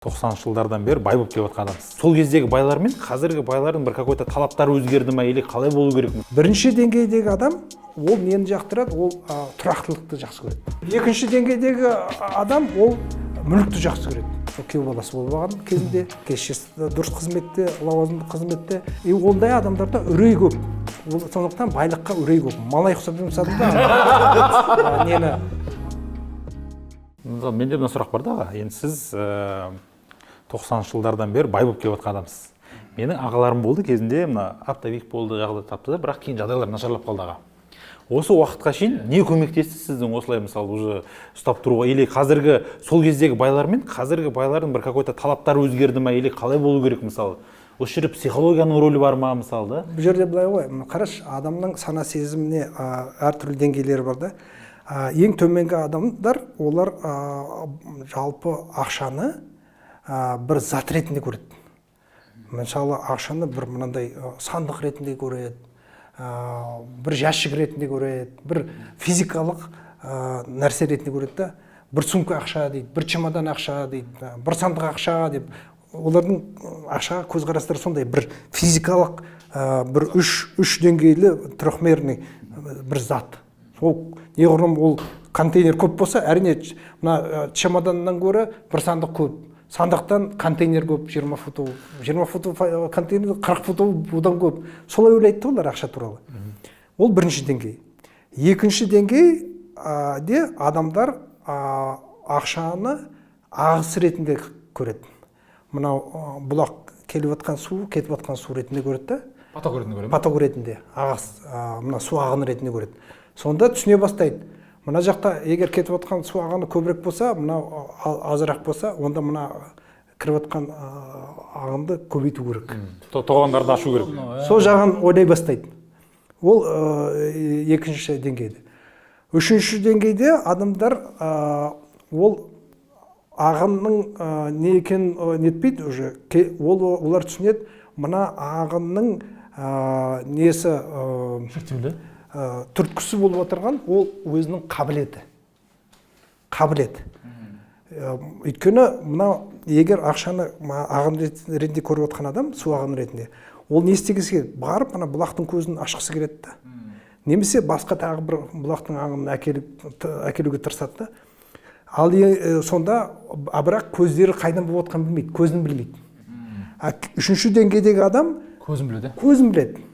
90 жылдардан бері бай болып келіп жатқан адамсыз. Сол кездегі байлар мен қазіргі байлардың бір какой-то талаптары өзгерді ма или қалай болу керек? Бірінші деңгейдегі адам ол нені жақтырады, ол тұрақтылықты жақсы көреді. Екінші деңгейдегі адам ол мүлікті жақсы көреді. Күйеу баласы болмаған кезінде, кешесі дұрыс қызметте, лауазымды қызметте. Ондай адамдарда үрей көп. Сондықтан байлыққа үрей көп. Малай ұқсап жұмсады да. Нені? Менде мына сұрақ бар да, енді сіз 90 жылдардан бері бай болып келіп жатқан адамсыз. Менің ағаларым болды кезінде, мына оптовик болды, жағдай тапты да, бірақ кейін жағдайлар нашарлап қалды аға. Осы уақытқа шейін не көмектесті сіздің осылай мысалы уже ұстап тұруға, или қазіргі сол кездегі байлар мен қазіргі байлардың бір какой-то талаптары өзгерді ма, или қалай болу керек мысалы? Осы жерде психологияның рөлі бар ма мысалы да? Бұл жерде былай ғой, қараш, адамның сана сезіміне әртүрлі деңгейлері бар да. Ең төменгі адамдар, олар жалпы ақшаны бір зат ретінде көреді. Мысалы, ақшаны бір мынандай сандық ретінде көреді, бір жәшік ретінде көреді, бір физикалық нәрсе ретінде көреді да. Бір сумка ақша дейді, бір чемодан ақша дейді, бір сандық ақша деп. Олардың ақшаға көзқарастары сондай, бір физикалық, бір үш деңгейлі трехмерный бір зат. Ол неғұрым ол контейнер көп болса, әрине мына чемоданнан көрі бір сандық көп. Сандықтан контейнер көп, 20 футов контейнер, 40 футов одан көп. Солай ойлайды олар ақша туралы. Ол бірінші деңгей. Екінші деңгейде адамдар ақшаны ағыс ретінде көреді. Мынау бұлақ келіп жатқан су, кетіп жатқан су ретінде көреді да? Поток ретінде көреді. Поток ретінде, ағыс, мына су ағыны ретінде көреді. Сонда түсіне бастайды. Мына жақта егер кетіп отқан су ағыны көбірек болса, мына азырақ болса, онда мына кіріп отқан ағынды көбейту керек. Тоғандарды ашу керек. Сол жағын ойлай бастайды. Ол екінші деңгейде. Үшінші деңгейде адамдар ол ағынның не екенін нетпейді уже. Олар түсінеді, мына ағынның несі шектеулі түрткісі болып отырған, ол өзінің қабілеті. Қабілет. Өйткені мына егер ақшаны ағын ретінде көріп отқан адам, су ағын ретінде, ол не істегісі келеді? Барып, мына бұлақтың көзін ашқысы келеді да. Немесе басқа тағы бір бұлақтың ағынын әкелуге тырысады да. Ал сонда бірақ көздері қайдан болып отқанын білмейді, көзін білмейді. Үшінші деңгейдегі адам көзін біледі. Көзін біледі.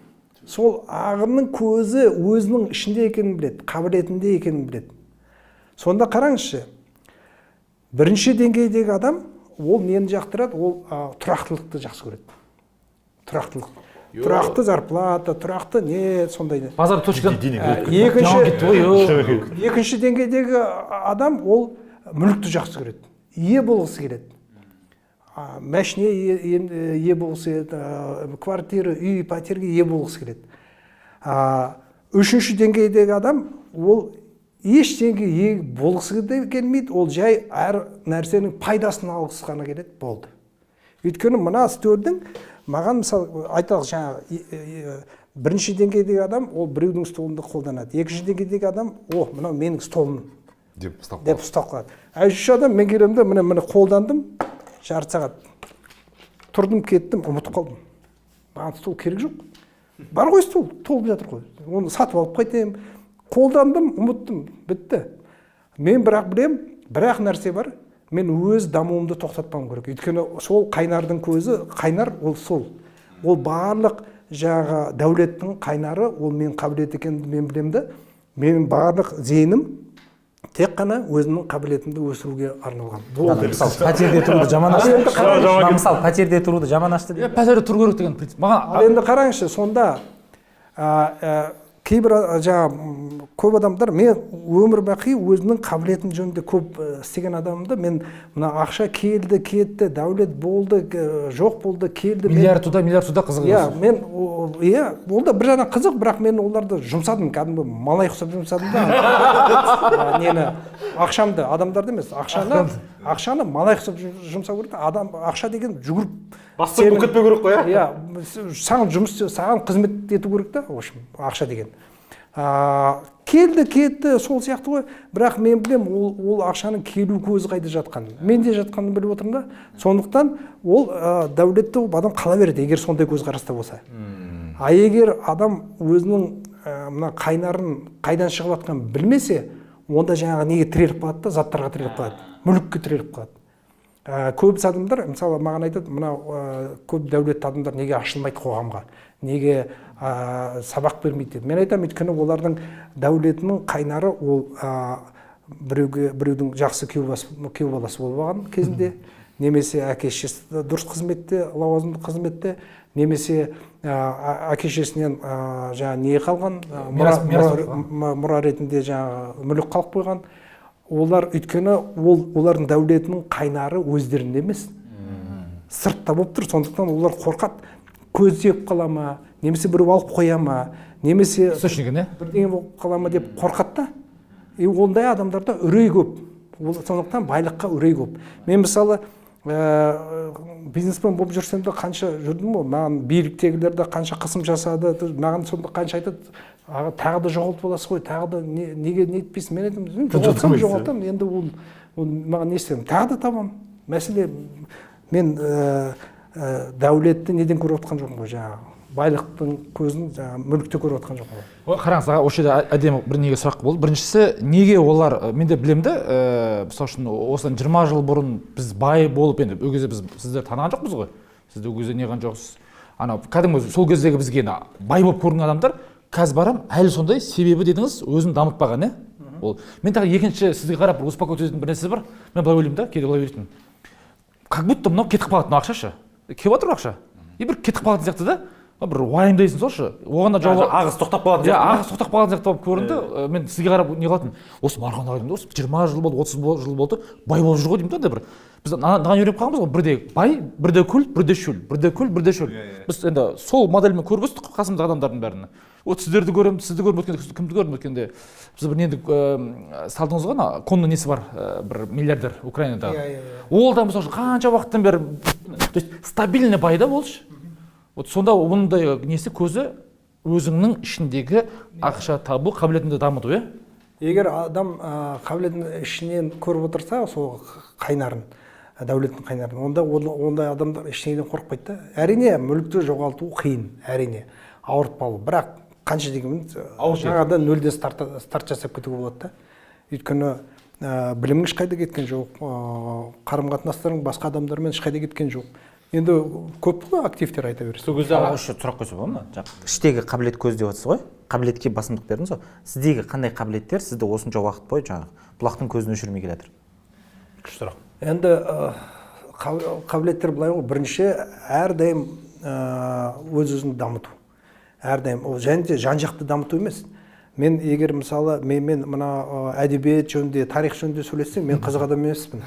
Сол ағынның көзі өзінің ішінде екенін біледі, қабілетінде екенін біледі. Сонда қараңызшы, бірінші деңгейдегі адам, ол нені жақтырады, ол тұрақтылықты жақсы көреді. Тұрақтылық. Тұрақты зарплата, тұрақты не сондай. Базар точка. Екінші деңгейдегі адам, ол мүлікті жақсы көреді. Ие болғысы келеді. Мәшіне ие болғысы келеді, квартира, үй, пәтерге ие болғысы келеді. Үшінші деңгейдегі адам, ол ештеңеге ие болғысы келмейді, ол жай әр нәрсенің пайдасын алғысы ғана келеді, болды. Өйткені мына стөлдің, маған мысалы айталық жаңағы бірінші деңгейдегі адам, ол біреудің столында қолданады. Екінші деңгейдегі адам, мынау менің столым деп ұстап қалады. Үшінші адам, мен келемін де, міне қолдандым, жарты сағат тұрдым, кеттім, ұмытып қалдым. Маған стол керек жоқ. Бар ғой стол, толып жатыр ғой. Оны сатып алып қайтайын. Қолдандым, ұмыттым, бітті. Мен бірақ білем, бірақ нәрсе бар. Мен өз дамуымды тоқтатпам керек. Өйткені сол қайнардың көзі, қайнар ол сол. Ол барлық жаңағы дәулеттің қайнары, ол мен қабілет екенімді мен білемді. Менің барлық зейінім тек қана өзінің қабілетімді өсіруге арналған. Мысалы, пәтерде тұруды жаман ашты. Мысалы, пәтерде тұруды жаман ашты. Пәтерде тұру керек деген принцип. Ал енді қараңызшы, сонда кейбір көп адамдар, мен өмір бақи өзінің қабілетім жөнінде көп істеген адамды, мен мына ақша келді, кетті, дәулет болды, жоқ болды, келді. Миллиард суда қызық. Ол да бір жағынан қызық, бірақ мен оларды жұмсадым, кәдімгі малай ұқсап жұмсадым да. Нені, ақшамды, адамдарды емес, ақшаны малай ұқсап жұмсау керек. Адам ақша деген жүгіріп бастырып болып кетпеу керек қой, саған жұмыс, саған қызмет ету керек та, ақша деген. келді кетті сол сияқты ғой, бірақ мен білем ол ақшаның келу көзі қайда жатқан, мен де жатқанын біліп отырмын да. Сондықтан ол дәулетті адам қала береді егер сондай көзқараста болса. А егер адам өзінің мына қайнарын қайдан шығып жатқанын білмесе, онда жаңағы неге тіреліп қалады да, заттарға тіреліп қалады, мүлікке тіреліп қалады. Көбісі адамдар мысалы маған айтады, мынау көп дәулетті адамдар неге ашылмайды қоғамға, неге сабақ бермейді деп. Мен айтамын, өйткені олардың дәулетінің қайнары ол біреудің жақсы күйеу баласы болып алған кезінде, немесе әке-шешесі дұрыс қызметте, лауазымды қызметте, немесе әке-шешесінен жаңа не қалған, мұра ретінде жаңа мүлік қалып қойған. Олар өйткені олардың дәулетінің қайнары өздерінде емес, сыртта болып тұр. Сондықтан олар қорқады, көз тиіп қала ма, немесе біреу алып қоя ма, немесе бірдеңе болып қала ма деп қорқады да. Ондай адамдарда үрей көп. Сондықтан байлыққа үрей көп. Мен мысалы бизнесмен болып жүрсем де қанша жүрдім ғой, маған биліктегілер де қанша қысым жасады, маған сонда қанша айтады, тағы да жоғалтып аласыз ғой, тағы да неге не етпейсің? Мен айтамын, жоғалтамын, енді ол маған не істеймін, тағы да табамын. Мәселе, мен дәулетті неден көріп отқан жоқпын ғой, жаңағы байлықтың көзін мүлікте көріп отқан жоқпын ғой. Қараңыз, осы жерде әдемі бір неге сұрақ болды. Біріншісі, неге олар, мен де білемін де, мысалы үшін осыдан 20 жыл бұрын біз бай болып, енді ол кезде біз сіздер таныған жоқпыз ғой, сізді ол кезде неған жоқсыз. Ана кәдімгі сол кездегі бізге бай болып көрінген адамдар қазір барам, әлі сондай. Себебі дедіңіз, өзін дамытпаған, ол. Мен тағы екінші сізге қарап успокоить ететін бір нәрсе бар. Мен былай ойлаймын да, кейде былай ойлайтын. Как будто мынау кетіп қалады, мынау ақшашы. Келіп жатыр ақша. Бір кетіп қалатын сияқты да. Бір уайымдайсың солшы. Оған да жауап ағыс тоқтап қалатын сияқты. Ағыс тоқтап қалған сияқты болып көрінді. Мен сізге қарап не қылатын. Осы марғанда ойладым да, осы 20 жыл болды, 30 жыл болды, бай болып жүр ғой деймін да, бір. Біз наған үйреніп қалғанбыз ғой, бірде бай, бірде күл, бірде шөл, бірде күл, бірде шөл. Біз енді сол моделмен көріп өстік қасымдағы адамдардың бәрін. Вот сіздерді көремін, сізді көріп өткенде, кімді көріп өткенде. Біз бір енді салдыңыз ғой, конный несі бар, бір миллиардер Украинадағы. Ол да мысалы қанша уақыттан бері, то есть стабильный бай да болшы. Вот сонда ондай несі көзі өзіңнің ішіндегі ақша табу қабілетіңді дамыту, Егер адам қабілетін ішінен көріп отырса, сол қайнарын, дәулеттің қайнарын, ондай адамдар ештеңеден қорықпайды да. Әрине, мүлікті жоғалту қиын, әрине, ауыртпалы. Бірақ қанша дегенмен жаңадан нөлден старт жасап кетуге болады да. Өйткені білімің ешқайда кеткен жоқ, қарым-қатынастарың басқа адамдармен ешқайда кеткен жоқ. Енді көп қой активтер айта бересіз. Сол кезде сұрақ қойса болады ма? Іштегі қабілет көз деп отырсыз ғой. Қабілетке басымдық бердіңіз ғой. Сіздегі қандай қабілеттер сізді осынша уақыт бойы жаңағы бұлақтың көзін өшірмей келе жатыр? Күшті сұрақ. Енді қабілеттер былай ғой, бірінші әрдайым өз-өзін дамыту. Әрдайым ол және де жан-жақты дамыту емес. Мен егер мысалы мен мына әдебиет жөнінде, тарих жөнінде сөйлессем, мен қызық адам емеспін.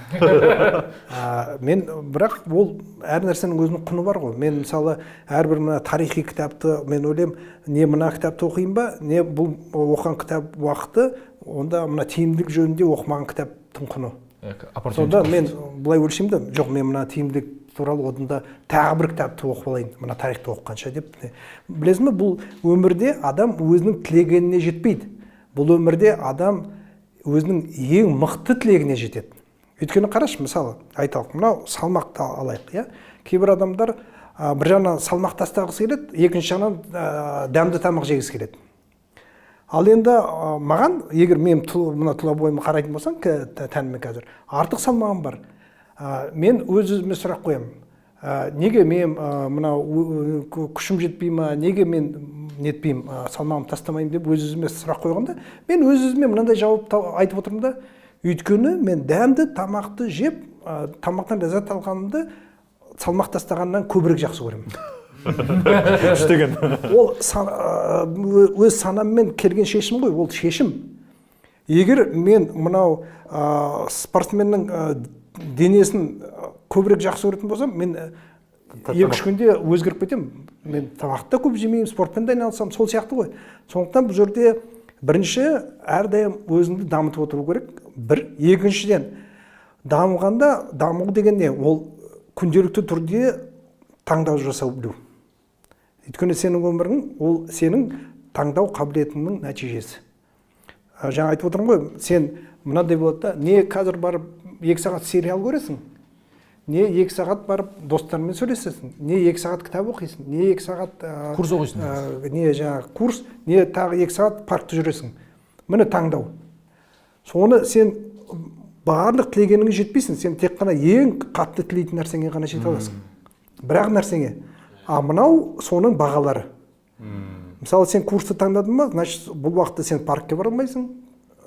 Мен бірақ ол әр нәрсенің өзінің құны бар ғой. Мен мысалы әрбір мына тарихи кітапты мен ойлаймын, не мына кітапты оқиын ба, не бұл оқыған кітап уақыты, онда мына тиімділік жөнінде оқымаған кітаптың құны. Сонда мен былай өлшеймін да, жоқ, мен мына тиімділік туралы одында тағы бір кітапты оқып алайын, мына тарихты оқығанша деп. Білесің бе, бұл өмірде адам өзінің тілегеніне жетпейді. Бұл өмірде адам өзінің ең мықты тілегіне жетеді. Өйткені қарашы, мысалы, айталық, мынау салмақты алайық, Кейбір адамдар бір жағынан салмақ тастағысы келеді, екінші жағынан дәмді тамақ жегісі келеді. Ал енді маған, егер мен мына тұла бойыма қарайтын болсаң, тәніме қазір, артық салмағым бар. Мен өз-өзіме сұрақ қоямын. Неге мен мынау күшім жетпей ма, неге мен нетпеймін, салмағымды тастамаймын деп өз-өзіме сұрақ қойғанда, мен өз-өзіме мынандай жауап айтып отырмын да, өйткені мен дәмді тамақты жеп, тамақтан ләззат алғанымды салмақ тастағаннан көбірек жақсы көремін. Күштеген. Ол өз санаммен келген шешім ғой, ол шешім. Егер мен мынау спортсменнің денесін көбірек жақсы көретін болсам, мен 2-3 күнде өзгеріп кетемін. Мен тамақты да көп жемеймін, спортпен де айналысамын, сол сияқты ғой. Сондықтан бұл жерде бірінші әрдайым өзіңді дамытып отыру керек. Бір, екіншіден, дамығанда, даму деген не? Ол күнделікті түрде таңдау жасау білу. Өйткені сенің өмірің, ол сенің таңдау қабілетіңнің нәтижесі. Жаңа айтып отырмын ғой, сен мынандай болады да, не қазір барып 2 сағат сериал көресің, не 2 сағат барып достармен сөйлесесің, не 2 сағат кітап оқисың, не 2 сағат Курс оқисың. не жаңағы курс, не тағы 2 сағат паркта жүресің. Міне таңдау. Соны сен барлық тілегеніңе жетпейсің, сен тек қана ең қатты тілейтін нәрсеңе ғана жете аласың. Бірақ нәрсеңе. А мынау соның бағалары. Мысалы сен курсты таңдадың ба, значит бұл уақытта сен паркке бара алмайсың,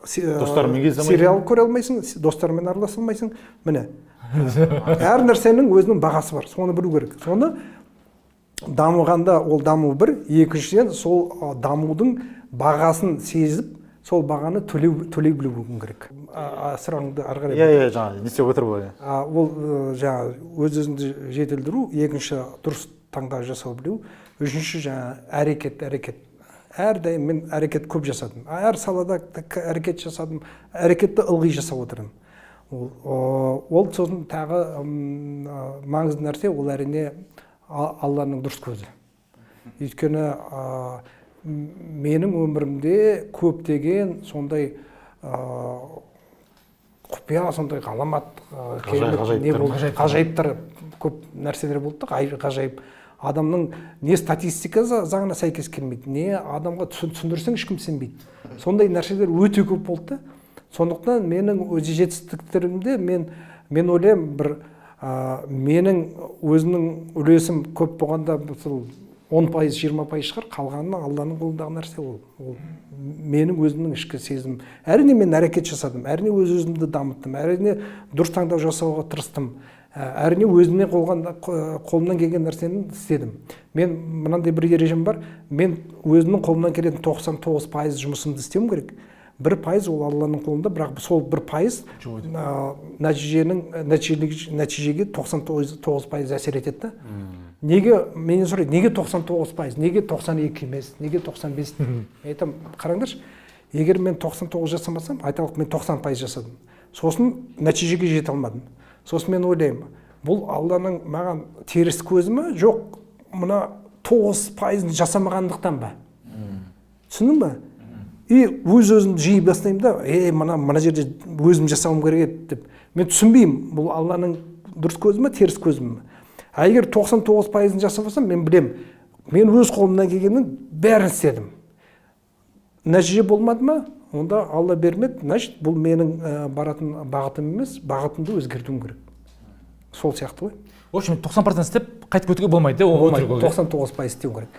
Достармен кездесе алмайсың. сериал көре алмайсың, достармен араласа алмайсың. Міне. Әр нәрсенің өзінің бағасы бар. Соны білу керек. Соны дамығанда ол даму бір, екіншіден сол дамудың бағасын сезіп, сол бағаны төлей білуің керек. Сұрағыңды ары қарай. Иә, жаңа не істеп отыр бұл. Ол жаңа өз-өзіңді жетілдіру, екінші дұрыс таңдау жасау білу, үшінші жаңа әрекет. Әрдайым мен әрекет көп жасадым. Әр салада әрекет жасадым, әрекетті ылғи жасап отырдым. Ол сосын тағы маңызды нәрсе, ол әрине Алланың дұрыс көзі. Өйткені менің өмірімде көптеген сондай құпия, сондай ғаламат ғажайыптар көп нәрселер болды, ғажайып. Адамның не статистика заңына сәйкес келмейді, не адамға түсіндірсең ешкім сенбейді. Сондай нәрселер өте көп болды. Сондықтан менің өз жетістіктерімде мен ойлаймын, бір менің өзінің үлесім көп болғанда 10%, 20% шығар, қалғаны Алланың қолындағы нәрсе. Ол менің өзімнің ішкі сезімім. Әрине мен әрекет жасадым, әрине өз-өзімді дамыттым, әрине дұрыс таңдау жасауға тырыстым. Әрине өзімнен қолымнан келген нәрсені істедім. Мен мынандай бір ережем бар, мен өзімнің қолымнан келетін 99% жұмысымды істеуім керек. 1% ол Алланың қолында, бірақ сол 1% нәтижеге 99% әсер етеді. Неге, менен сұрайды, неге 99%, неге 92 емес, неге 95? Айтам, қараңдаршы, егер мен 99 жасамасам, айталық мен 90% жасадым. Сосын нәтижеге жете алмадым. Сосын мен ойлаймын, бұл Алланың маған теріс көзі ме? Жоқ, мына 9% жасамағандықтан ба? Түсіндің ба? И өз-өзімді жиі бастаймын да, мына жерде өзім жасауым керек деп. Мен түсінбеймін, бұл Алланың дұрыс көзі ме, теріс көзі ме? А егер 99% жасамасам, мен білем, мен өз қолымнан келгеннің бәрін істедім. Нәтиже болмады ма? Онда Алла бермеді, значит, бұл менің баратын бағытым емес, бағытымды өзгертуім керек. Сол сияқты ғой. В общем, 90% істеп қайтып өтуге болмайды, 99% істеу керек.